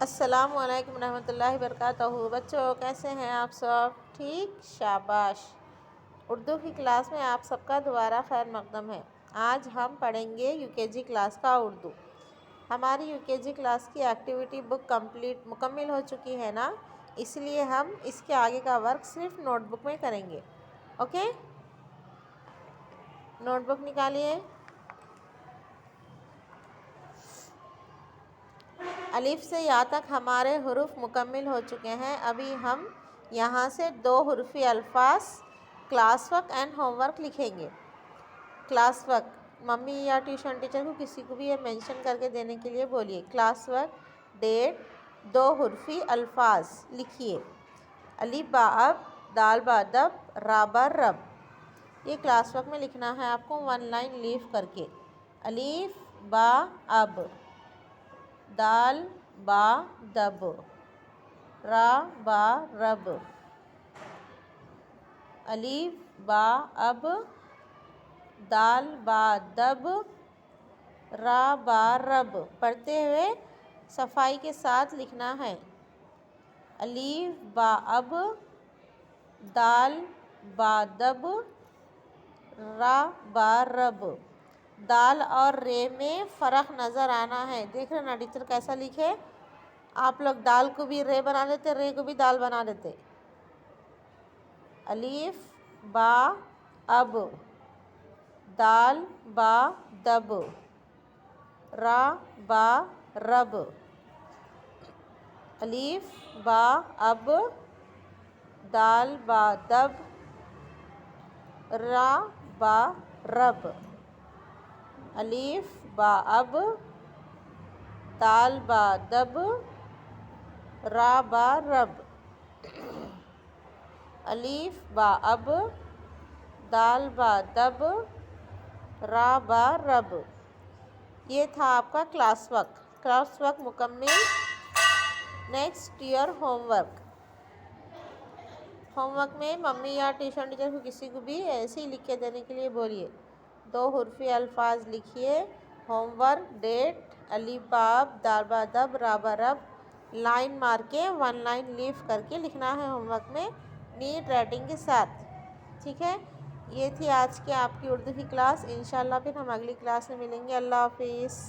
السلام علیکم ورحمۃ اللہ وبرکاتہ۔ بچوں کیسے ہیں آپ سب؟ ٹھیک، شاباش۔ اردو کی کلاس میں آپ سب کا دوبارہ خیر مقدم ہے۔ آج ہم پڑھیں گے یو کے جی کلاس کا اردو۔ ہماری یو کے جی کلاس کی ایکٹیویٹی بک مکمل ہو چکی ہے نا، اس لیے ہم اس کے آگے کا ورک صرف نوٹ بک میں کریں گے۔ Okay, note book نکالیے۔ الف سے یا تک ہمارے حروف مکمل ہو چکے ہیں۔ ابھی ہم یہاں سے 2 حرفی الفاظ class work and home work لکھیں گے۔ کلاس ورک ممی یا ٹیوشن ٹیچر کو کسی کو بھی یہ مینشن کر کے دینے کے لیے بولیے۔ کلاس ورک ڈیٹ 2 حرفی الفاظ لکھیے۔ الف با اب، دال با دب، را با رب۔ یہ کلاس ورک میں لکھنا ہے آپ کو 1 لائن لیف کر کے۔ الف با اب، دال با دب، را با رب۔ الف با اب، دال با دب، را با رب۔ پڑھتے ہوئے صفائی کے ساتھ لکھنا ہے۔ الف با اب، دال با دب، را با رب۔ دال اور رے میں فرق نظر آنا ہے۔ دیکھ رہے نا ٹیچر کیسا لکھے؟ آپ لوگ دال کو بھی رے بنا لیتے، رے کو بھی دال بنا لیتے۔ الف با اب، دال با دب، را با رب۔ الف با اب، دال با دب، را با رب۔ الف با اب، دال با دب، را با رب۔ الف با اب، دال با دب، را با رب۔ یہ تھا آپ کا کلاس ورک مکمل۔ Next your home work. Home work میں ممی یا ٹیوشن ٹیچر کو کسی کو بھی ایسے ہی لکھ کے دینے کے لیے بولیے۔ 2 حرفی الفاظ لکھیے۔ ہوم ورک ڈیٹ الف با اب، دال با دب، را با رب۔ لائن مار کے 1 لائن لیف کر کے لکھنا ہے ہوم ورک میں نیٹ رائٹنگ کے ساتھ۔ ٹھیک ہے، یہ تھی آج کی آپ کی اردو کی کلاس۔ انشاءاللہ پھر ہم اگلی کلاس میں ملیں گے۔ اللہ حافظ۔